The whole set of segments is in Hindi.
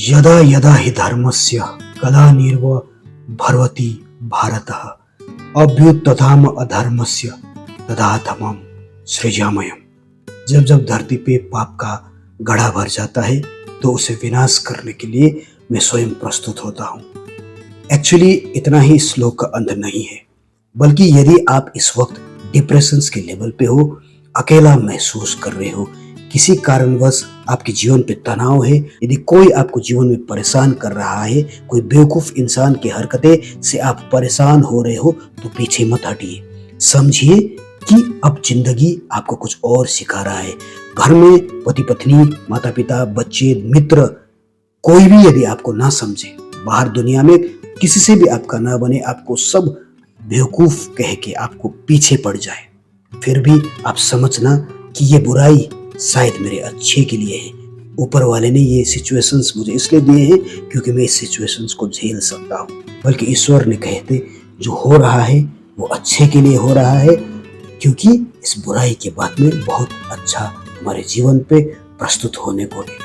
यदा यदा हि धर्मस्य ग्लानिर्भवति भारतः अभ्युत्थानम् अधर्मस्य तदात्मनं सृजाम्यहम्। जब जब धरती पे पाप का गड्ढा भर जाता है तो उसे विनाश करने के लिए मैं स्वयं प्रस्तुत होता हूँ। एक्चुअली इतना ही श्लोक का अंत नहीं है, बल्कि यदि आप इस वक्त डिप्रेशन के लेवल पे हो, अकेला महसूस कर रहे हो, किसी कारणवश आपके जीवन पे तनाव है, यदि कोई आपको जीवन में परेशान कर रहा है, कोई बेवकूफ इंसान की हरकतें से आप परेशान हो रहे हो, तो पीछे मत हटिए। समझिए कि अब जिंदगी आपको कुछ और सिखा रहा है। घर में पति पत्नी, माता पिता, बच्चे, मित्र, कोई भी यदि आपको ना समझे, बाहर दुनिया में किसी से भी आपका ना बने, आपको सब बेवकूफ कह के आपको पीछे पड़ जाए, फिर भी आप समझना कि ये बुराई शायद मेरे अच्छे के लिए है। ऊपर वाले ने ये सिचुएशंस मुझे इसलिए दिए हैं क्योंकि मैं इस सिचुएशंस को झेल सकता हूँ। बल्कि ईश्वर ने कहते जो हो रहा है वो अच्छे के लिए हो रहा है, क्योंकि इस बुराई के बाद में बहुत अच्छा हमारे जीवन पे प्रस्तुत होने को है।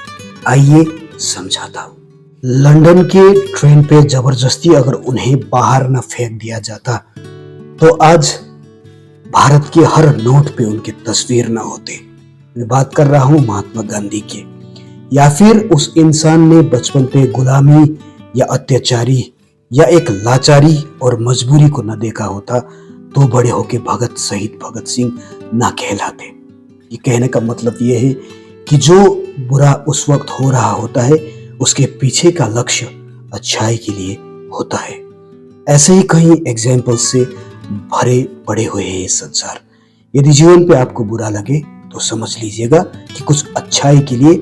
आइए समझाता हूँ। लंदन के ट्रेन पे जबरदस्ती अगर उन्हें बाहर न फेंक दिया जाता तो आज भारत के हर नोट पे उनकी तस्वीर न होते। मैं बात कर रहा हूँ महात्मा गांधी के। या फिर उस इंसान ने बचपन पे गुलामी या अत्याचारी या एक लाचारी और मजबूरी को न देखा होता तो बड़े होके भगत शहीद भगत सिंह ना कहलाते। ये कहने का मतलब ये है कि जो बुरा उस वक्त हो रहा होता है उसके पीछे का लक्ष्य अच्छाई के लिए होता है। ऐसे ही कई एग्जाम्पल से भरे पड़े हुए हैं ये संसार। यदि जीवन पे आपको बुरा लगे तो समझ लीजिएगा कि कुछ अच्छाई के लिए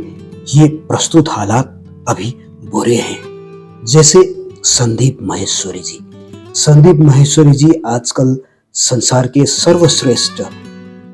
ये प्रस्तुत हालात अभी बुरे हैं। जैसे संदीप माहेश्वरी जी। संदीप माहेश्वरी जी आजकल संसार के सर्वश्रेष्ठ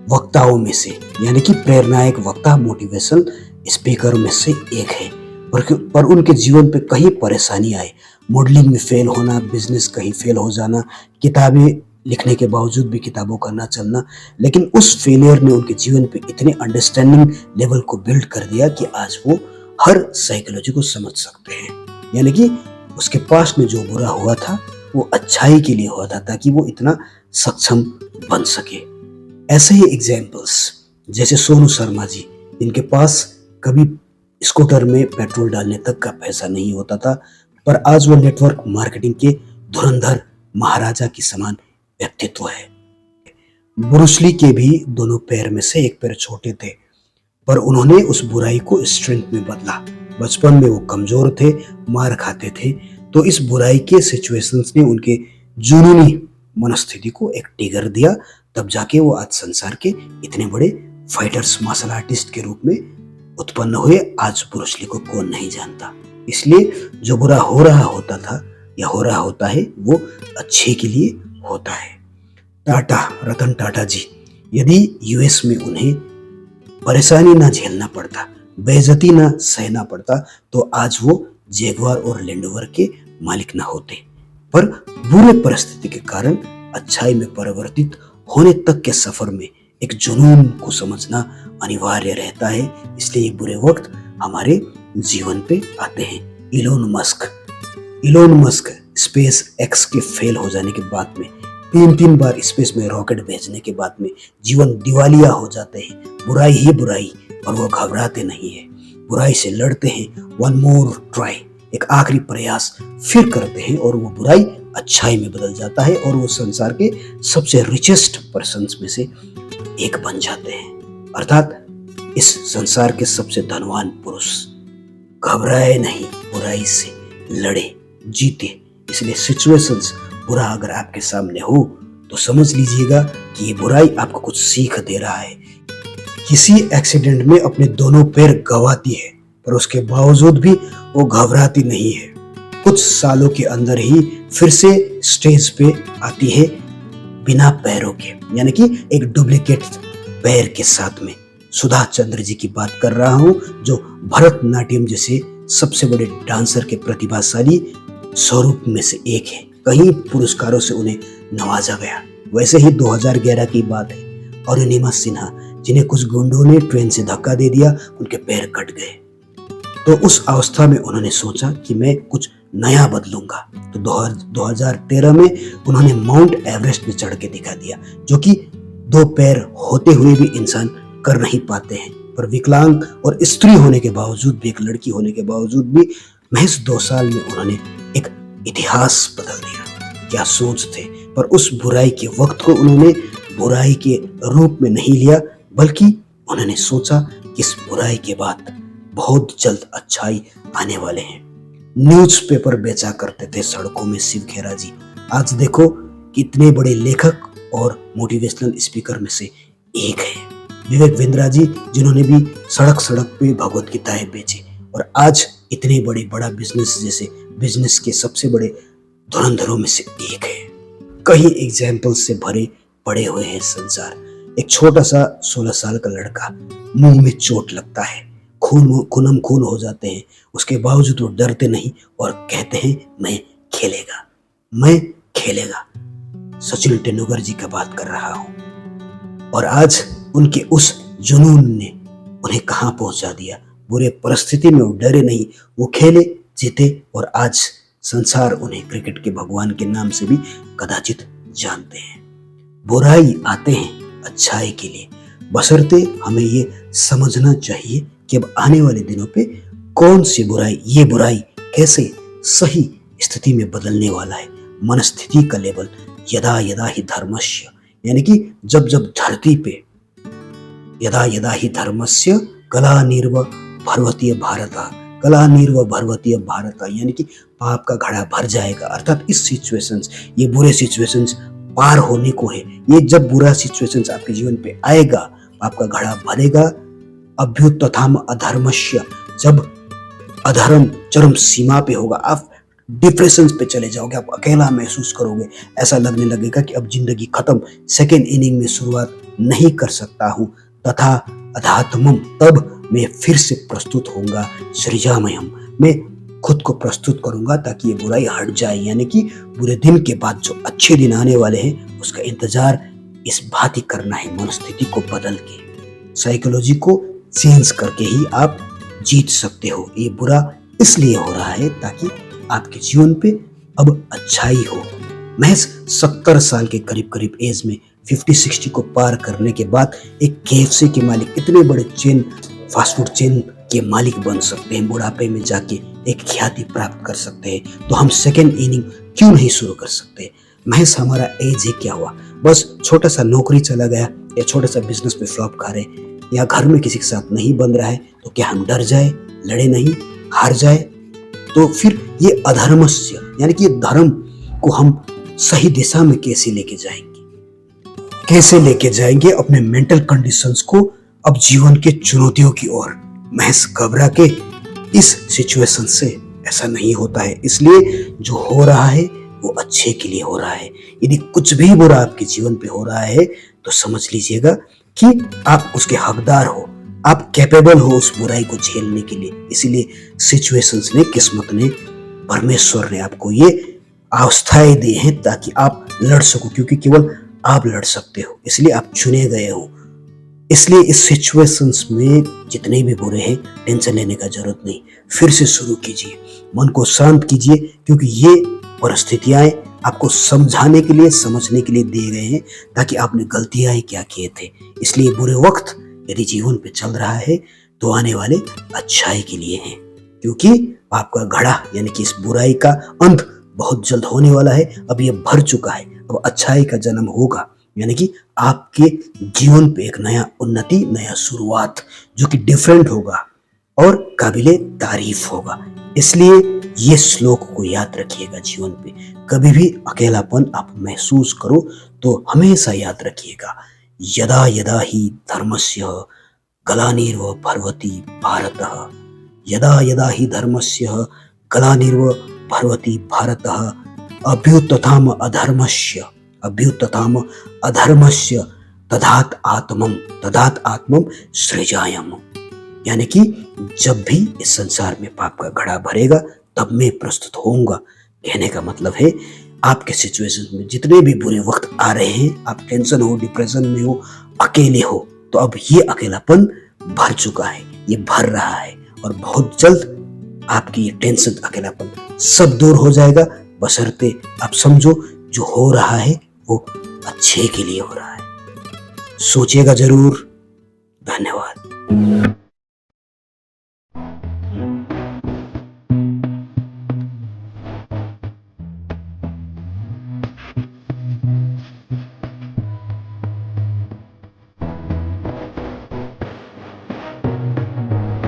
वक्ताओं में से, यानी कि प्रेरणादायक वक्ता, मोटिवेशनल स्पीकर में से एक है। पर उनके जीवन पे कहीं परेशानी आए, मॉडलिंग में फेल होना, बिजनेस कहीं फेल हो जाना, किताबें लिखने के बावजूद भी किताबों का ना चलना, लेकिन उस फेलियर ने उनके जीवन पे इतने अंडरस्टैंडिंग लेवल को बिल्ड कर दिया कि आज वो हर साइकोलॉजी को समझ सकते हैं। यानी कि उसके पास में जो बुरा हुआ था वो अच्छाई के लिए हुआ था, ताकि वो इतना सक्षम बन सके। ऐसे ही एग्जाम्पल्स जैसे सोनू शर्मा जी, इनके पास कभी स्कूटर में पेट्रोल डालने तक का पैसा नहीं होता था, पर आज वो नेटवर्क मार्केटिंग के धुरंधर महाराजा की समान व्यक्तित्व है। ब्रूस ली के भी दोनों पैर में से एक पैर छोटे थे, पर उन्होंने उस बुराई को स्ट्रेंथ में बदला। बचपन में वो कमजोर थे, मार खाते थे, तो इस बुराई के सिचुएशंस ने उनके जुनूनी मनस्थिति को एक टिगर दिया। तब जाके वो आज संसार के इतने बड़े फाइटर्स, मार्शल आर्टिस्ट के रूप में उत्पन्न हुए। आज ब्रूस ली को कौन नहीं जानता। इसलिए जो बुरा हो रहा होता था या हो रहा होता है वो अच्छे के लिए होता है। टाटा, रतन टाटा जी, यदि यूएस में उन्हें परेशानी ना झेलना पड़ता, बेइज्जती ना सहना पड़ता, तो आज वो जैगुआर और लैंड रोवर के मालिक ना होते। पर बुरे परिस्थिति के कारण अच्छाई में परिवर्तित होने तक के सफर में एक जुनून को समझना अनिवार्य रहता है। इसलिए ये बुरे वक्त हमारे जीवन पे आते हैं। इलोन मस्क स्पेस एक्स के फेल हो जाने के बाद में, तीन बार स्पेस में रॉकेट भेजने के बाद में जीवन दिवालिया हो जाते हैं। बुराई ही बुराई, और वो घबराते नहीं है, बुराई से लड़ते हैं। वन मोर ट्राई, एक आखिरी प्रयास फिर करते हैं, और वो बुराई अच्छाई में बदल जाता है और वो संसार के सबसे रिचेस्ट पर्सन्स में से एक बन जाते हैं। अर्थात इस संसार के सबसे धनवान पुरुष। घबराए नहीं, बुराई से लड़े, जीते। इसलिए सिचुएशंस बुरा अगर आपके सामने हो तो समझ लीजिएगा कि ये बुराई आपको कुछ सीख दे रहा है। किसी एक्सीडेंट में अपने दोनों पैर गंवाती है, पर उसके बावजूद भी वो घबराती नहीं है। कुछ सालों के अंदर ही फिर से स्टेज पे आती है बिना पैरों के, यानी कि एक डुप्लीकेट पैर के साथ में। सुधा चंद्र जी की बात कर रहा हूँ, जो भरतनाट्यम जैसे सबसे बड़े डांसर के प्रतिभाशाली स्वरूप में से एक है। कई पुरस्कारों से उन्हें नवाजा गया। वैसे ही 2011 की बात है, अरुणिमा सिन्हा, जिन्हें कुछ गुंडों ने ट्रेन से धक्का दे दिया, उनके पैर कट गए। तो उस अवस्था में उन्होंने सोचा कि मैं कुछ नया बदलूंगा। तो 2013 में उन्होंने माउंट एवरेस्ट में चढ़ के दिखा दिया, जो कि 2 पैर होते हुए भी इंसान कर नहीं पाते हैं। पर विकलांग और स्त्री होने के बावजूद भी, एक लड़की होने के बावजूद भी, महज 2 साल में उन्होंने एक इतिहास बदल दिया। क्या सोच थे। पर उस बुराई के वक्त को उन्होंने बुराई के रूप में नहीं लिया, बल्कि उन्होंने सोचा कि इस बुराई के बाद बहुत जल्द अच्छाई आने वाले हैं। न्यूज़पेपर बेचा करते थे सड़कों में शिव खेरा जी। आज देखो कितने बड़े लेखक और मोटिवेशनल स्पीकर में से एक है। विवेक बिंद्रा जी, जिन्होंने भी सड़क सड़क पे भगवत गीताएं बेची और आज इतने बड़ा बिजनेस, जैसे बिजनेस के सबसे बड़े धुरंधरों में से एक है। कई एग्जाम्पल से भरे पड़े हुए हैं संसार। एक छोटा सा 16 साल का लड़का, मुंह में चोट लगता है, खून हो जाते हैं, उसके बावजूद वो डरते नहीं और कहते हैं मैं खेलेगा। सचिन तेंदुलकर जी का बात कर रहा हूं। और आज उनके उस जुनून ने उन्हें कहां पहुंचा दिया। बुरे परिस्थिति में वो डरे नहीं, वो खेले, जीते और आज संसार उन्हें क्रिकेट के भगवान के नाम से भी कदाचित जानते हैं। बुराई आते हैं अच्छाई के लिए, बशर्ते हमें ये समझना चाहिए कि अब आने वाले दिनों पे कौन सी बुराई, ये बुराई कैसे सही स्थिति में बदलने वाला है। मनस्थिति का लेवल यदा यदा ही धर्मस्य, यानी कि जब जब धरती पे यदा यदा ही धर्मस्य कलानिर्व भर्वतीय भारत, यानी कि पाप का घड़ा भर जाएगा। अर्थात इस सिचुएशंस, ये बुरे सिचुएशंस पार होने को है। ये जब बुरा सिचुएशंस आपके जीवन पे आएगा, आपका घड़ा भरेगा। अभ्युत्थान अधर्मस्य, जब अधर्म चरम सीमा पे होगा, आप डिप्रेशन पे चले जाओगे, आप अकेला महसूस करोगे, ऐसा लगने लगेगा कि अब जिंदगी खत्म, सेकेंड इनिंग में शुरुआत नहीं कर सकता हूँ। तथा अधात्मम, तब मैं फिर से प्रस्तुत होऊंगा सृजामयम, मैं खुद को प्रस्तुत करूंगा ताकि ये बुराई हट जाए। यानी कि बुरे दिन के बाद जो अच्छे दिन आने वाले हैं, उसका इंतजार इस भांति करना है, मनस्थिति को बदल के, साइकोलॉजी को चेंज करके ही आप जीत सकते हो। ये बुरा इसलिए हो रहा है ताकि आपके जीवन पे अब अच्छाई हो। महज 70 साल के करीब एज में 50-60 को पार करने के बाद एक KFC के मालिक, इतने बड़े फास्ट फूड चेन के मालिक बन सकते हैं। बुढ़ापे में जाके एक ख्याति प्राप्त कर सकते हैं। तो हम सेकेंड इनिंग क्यों नहीं शुरू कर सकते। महज हमारा एज ही क्या हुआ, बस छोटा सा नौकरी चला गया या छोटा सा बिजनेस में फ्लॉप खा रहे या घर में किसी के साथ नहीं बन रहा है, तो क्या हम डर जाए, लड़े नहीं, हार जाए? तो फिर ये अधर्मस्य, यानी कि धर्म को हम सही दिशा में कैसे लेके जाएंगे अपने मेंटल कंडीशंस को अब जीवन के चुनौतियों की ओर। महज घबरा के इस सिचुएशन से ऐसा नहीं होता है। इसलिए जो हो रहा है वो अच्छे के लिए हो रहा है। यदि कुछ भी बुरा आपके जीवन पे हो रहा है तो समझ लीजिएगा कि आप उसके हकदार हो, आप कैपेबल हो उस बुराई को झेलने के लिए। इसीलिए सिचुएशंस ने, किस्मत ने, परमेश्वर ने आपको ये अवस्थाएं दी हैं ताकि आप लड़ सको, क्योंकि केवल आप लड़ सकते हो, इसलिए आप चुने गए हो। इसलिए इस सिचुएशंस में जितने भी बुरे हैं, टेंशन लेने का जरूरत नहीं, फिर से शुरू कीजिए, मन को शांत कीजिए, क्योंकि ये परिस्थितियां आपको समझाने के लिए, समझने के लिए दिए गए हैं ताकि आपने गलतियां क्या किए थे। इसलिए बुरे वक्त यदि जीवन पे चल रहा है तो आने वाले अच्छाई के लिए हैं, क्योंकि आपका घड़ा यानी कि इस बुराई का अंत बहुत जल्द होने वाला है। अब ये भर चुका है, अब अच्छाई का जन्म होगा, यानी कि आपके जीवन पे एक नया उन्नति, नया शुरुआत जो कि डिफरेंट होगा और काबिले तारीफ होगा। इसलिए ये श्लोक को याद रखिएगा जीवन पे। कभी भी अकेलापन आप महसूस करो तो हमेशा याद रखिएगा, यदा यदा ही धर्मस्य ग्लानिर्व भर्वति भारतः, यदा यदा ही धर्मस्य ग्लानिर्व भर्वति भारतः, अभ्युत्थान अधर्मस्य तदात आत्मम सृजाम्यहम्। यानी कि जब भी इस संसार में पाप का घड़ा भरेगा तब मैं प्रस्तुत होऊंगा। कहने का मतलब है आपके सिचुएशन में जितने भी बुरे वक्त आ रहे हैं, आप टेंशन हो, डिप्रेशन में हो, अकेले हो, तो अब ये अकेलापन भर चुका है, ये भर रहा है और बहुत जल्द आपकी ये टेंशन, अकेलापन सब दूर हो जाएगा, बशर्ते आप समझो जो हो रहा है वो अच्छे के लिए हो रहा है। सोचिएगा जरूर। धन्यवाद।